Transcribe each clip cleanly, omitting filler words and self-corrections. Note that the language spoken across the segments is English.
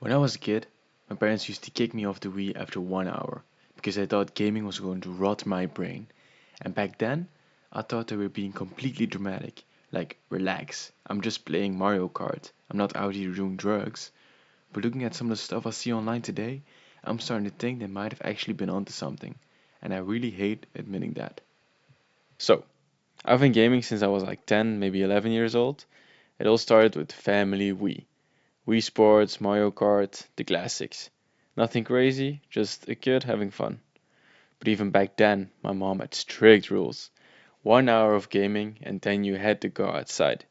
When I was a kid, my parents used to kick me off the Wii after 1 hour because they thought gaming was going to rot my brain. And back then, I thought they were being completely dramatic. Like, relax, I'm just playing Mario Kart. I'm not out here doing drugs. But looking at some of the stuff I see online today, I'm starting to think they might have actually been onto something. And I really hate admitting that. So, I've been gaming since I was like 10, maybe 11 years old. It all started with Family Wii. Wii Sports, Mario Kart, the classics. Nothing crazy, just a kid having fun. But even back then, my mom had strict rules. 1 hour of gaming and then you had to go outside.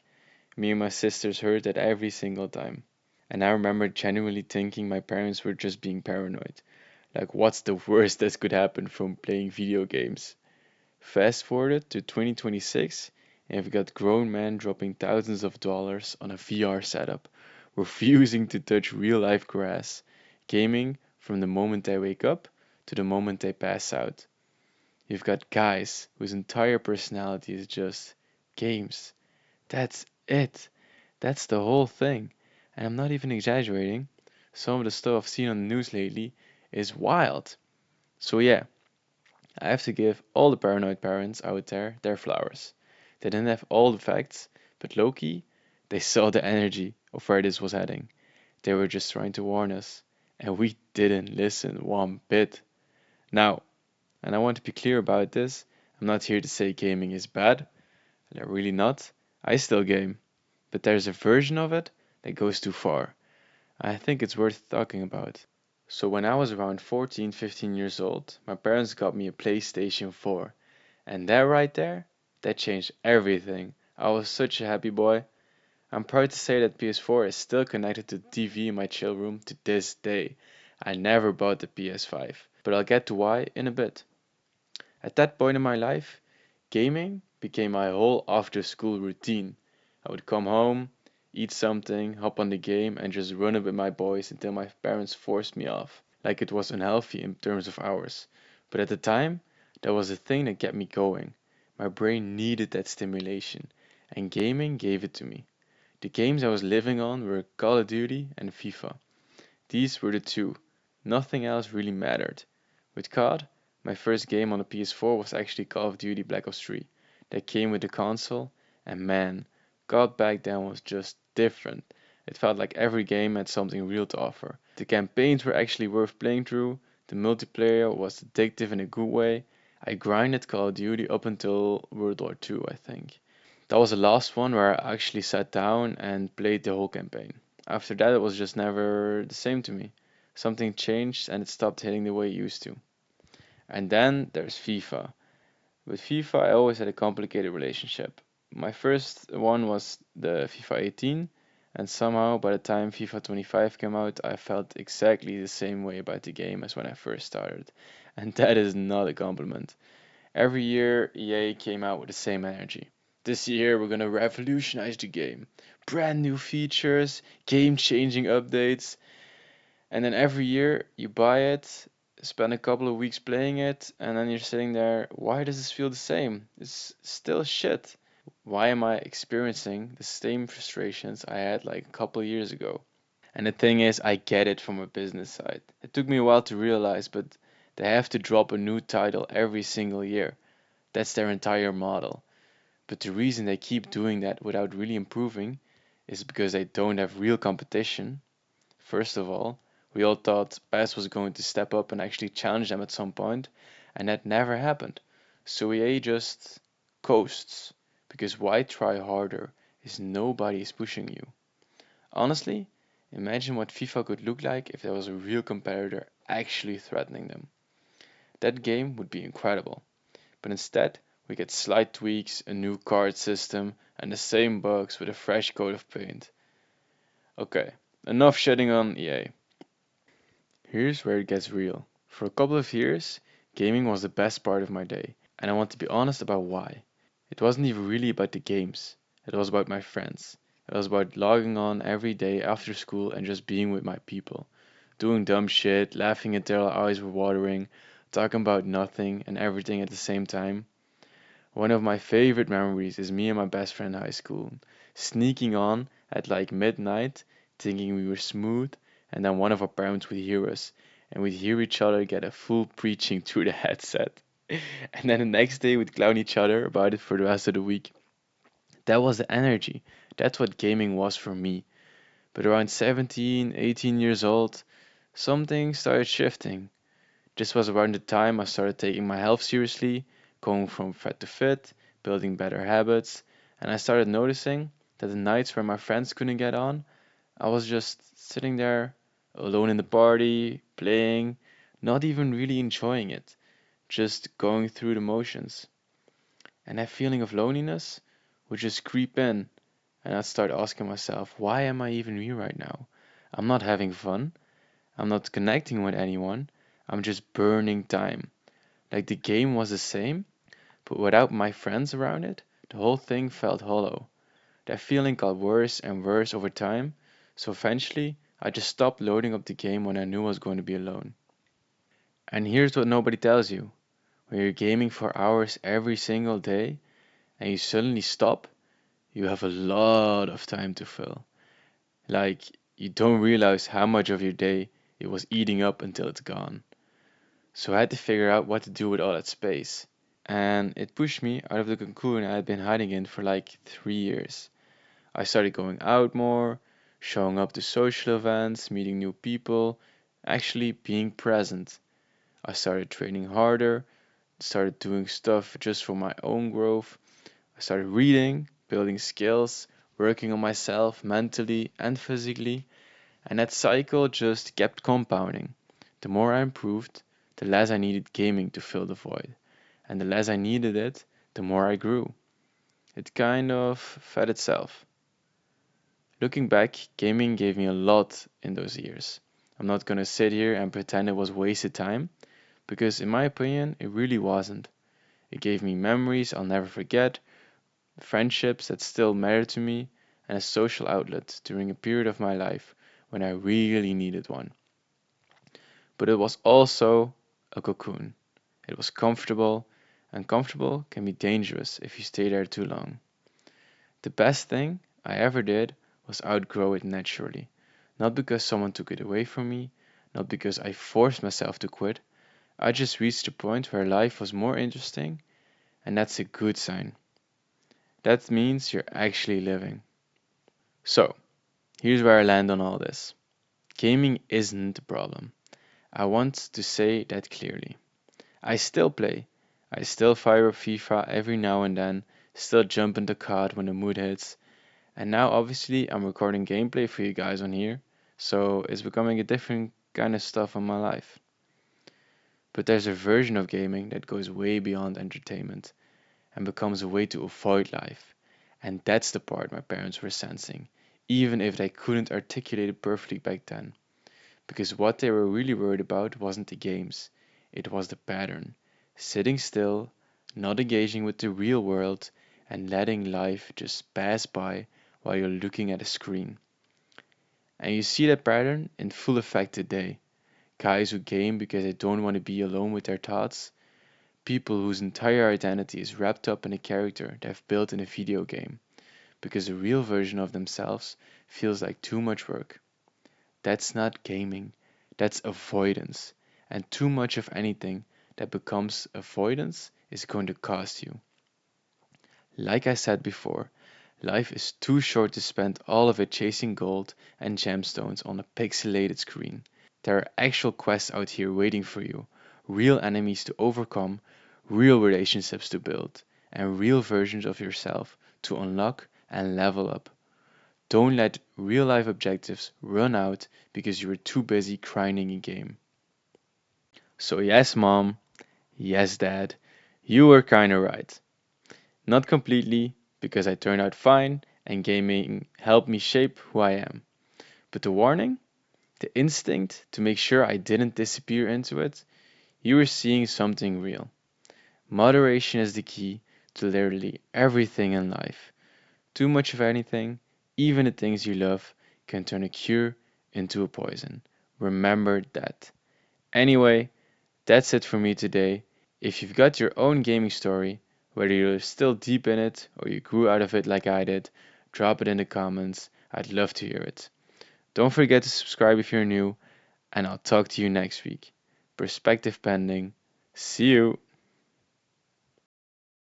Me and my sisters heard that every single time. And I remember genuinely thinking my parents were just being paranoid. Like, what's the worst that could happen from playing video games? Fast forward to 2026, and we've got grown men dropping thousands of dollars on a VR setup, refusing to touch real life grass, gaming from the moment they wake up to the moment they pass out. You've got guys whose entire personality is just games. That's it. That's the whole thing. And I'm not even exaggerating. Some of the stuff I've seen on the news lately is wild. So, yeah, I have to give all the paranoid parents out there their flowers. They didn't have all the facts, but low-key, they saw the energy of where this was heading. They were just trying to warn us, and we didn't listen one bit. Now, and I want to be clear about this, I'm not here to say gaming is bad. Really not. I still game. But there's a version of it that goes too far. I think it's worth talking about. So when I was around 14, 15 years old, my parents got me a PlayStation 4. And that right there, that changed everything. I was such a happy boy. I'm proud to say that PS4 is still connected to the TV in my chill room to this day. I never bought the PS5, but I'll get to why in a bit. At that point in my life, gaming became my whole after school routine. I would come home, eat something, hop on the game, and just run it with my boys until my parents forced me off, like it was unhealthy in terms of hours. But at the time, that was the thing that kept me going. My brain needed that stimulation, and gaming gave it to me. The games I was living on were Call of Duty and FIFA. These were the two. Nothing else really mattered. With COD, my first game on the PS4 was actually Call of Duty Black Ops 3. That came with the console, and man, COD back then was just different. It felt like every game had something real to offer. The campaigns were actually worth playing through, the multiplayer was addictive in a good way. I grinded Call of Duty up until World War II, I think. That was the last one where I actually sat down and played the whole campaign. After that, it was just never the same to me. Something changed and it stopped hitting the way it used to. And then there's FIFA. With FIFA, I always had a complicated relationship. My first one was the FIFA 18, and somehow by the time FIFA 25 came out, I felt exactly the same way about the game as when I first started. And that is not a compliment. Every year, EA came out with the same energy. This year, we're gonna revolutionize the game. Brand new features, game changing updates, and then every year you buy it, spend a couple of weeks playing it, and then you're sitting there, why does this feel the same? It's still shit. Why am I experiencing the same frustrations I had like a couple of years ago? And the thing is, I get it from a business side. It took me a while to realize, but they have to drop a new title every single year. That's their entire model. But the reason they keep doing that without really improving is because they don't have real competition. First of all, we all thought PES was going to step up and actually challenge them at some point, and that never happened. So EA just coasts, because why try harder if nobody is pushing you? Honestly, imagine what FIFA could look like if there was a real competitor actually threatening them. That game would be incredible. But instead, we get slight tweaks, a new card system, and the same bugs with a fresh coat of paint. Okay, enough shitting on EA. Here's where it gets real. For a couple of years, gaming was the best part of my day, and I want to be honest about why. It wasn't even really about the games, it was about my friends. It was about logging on every day after school and just being with my people. Doing dumb shit, laughing until our eyes were watering, talking about nothing and everything at the same time. One of my favorite memories is me and my best friend in high school, sneaking on at like midnight, thinking we were smooth, and then one of our parents would hear us, and we'd hear each other get a full preaching through the headset. And then the next day we'd clown each other about it for the rest of the week. That was the energy. That's what gaming was for me. But around 17, 18 years old, something started shifting. This was around the time I started taking my health seriously, going from fat to fit, building better habits, and I started noticing that the nights where my friends couldn't get on, I was just sitting there alone in the party, playing, not even really enjoying it, just going through the motions. And that feeling of loneliness would just creep in, and I'd start asking myself, why am I even here right now? I'm not having fun. I'm not connecting with anyone. I'm just burning time. Like the game was the same, but without my friends around it, the whole thing felt hollow. That feeling got worse and worse over time, so eventually I just stopped loading up the game when I knew I was going to be alone. And here's what nobody tells you. When you're gaming for hours every single day and you suddenly stop, you have a lot of time to fill. Like, you don't realize how much of your day it was eating up until it's gone. So I had to figure out what to do with all that space. And it pushed me out of the cocoon I had been hiding in for like 3 years. I started going out more, showing up to social events, meeting new people, actually being present. I started training harder, started doing stuff just for my own growth. I started reading, building skills, working on myself mentally and physically, and that cycle just kept compounding. The more I improved, the less I needed gaming to fill the void, and the less I needed it, the more I grew. It kind of fed itself. Looking back, gaming gave me a lot in those years. I'm not gonna sit here and pretend it was wasted time, because in my opinion, it really wasn't. It gave me memories I'll never forget, friendships that still matter to me, and a social outlet during a period of my life when I really needed one. But it was also a cocoon. It was comfortable, and comfortable can be dangerous if you stay there too long. The best thing I ever did was outgrow it naturally. Not because someone took it away from me, not because I forced myself to quit. I just reached a point where life was more interesting, and that's a good sign. That means you're actually living. So, here's where I land on all this. Gaming isn't the problem. I want to say that clearly. I still play. I still fire up FIFA every now and then, still jump into COD when the mood hits, and now obviously I'm recording gameplay for you guys on here, so it's becoming a different kind of stuff on my life. But there's a version of gaming that goes way beyond entertainment and becomes a way to avoid life. And that's the part my parents were sensing, even if they couldn't articulate it perfectly back then. Because what they were really worried about wasn't the games, it was the pattern. Sitting still, not engaging with the real world, and letting life just pass by while you're looking at a screen. And you see that pattern in full effect today. Guys who game because they don't want to be alone with their thoughts, people whose entire identity is wrapped up in a character they've built in a video game, because the real version of themselves feels like too much work. That's not gaming, that's avoidance. And too much of anything that becomes avoidance is going to cost you. Like I said before, life is too short to spend all of it chasing gold and gemstones on a pixelated screen. There are actual quests out here waiting for you, real enemies to overcome, real relationships to build, and real versions of yourself to unlock and level up. Don't let real life objectives run out because you were too busy grinding a game. So, yes, mom, yes, dad, you were kinda right. Not completely, because I turned out fine and gaming helped me shape who I am. But the warning, the instinct to make sure I didn't disappear into it, you were seeing something real. Moderation is the key to literally everything in life. Too much of anything, even the things you love, can turn a cure into a poison. Remember that. Anyway, that's it for me today. If you've got your own gaming story, whether you're still deep in it or you grew out of it like I did, drop it in the comments. I'd love to hear it. Don't forget to subscribe if you're new, and I'll talk to you next week. Perspective pending. See you.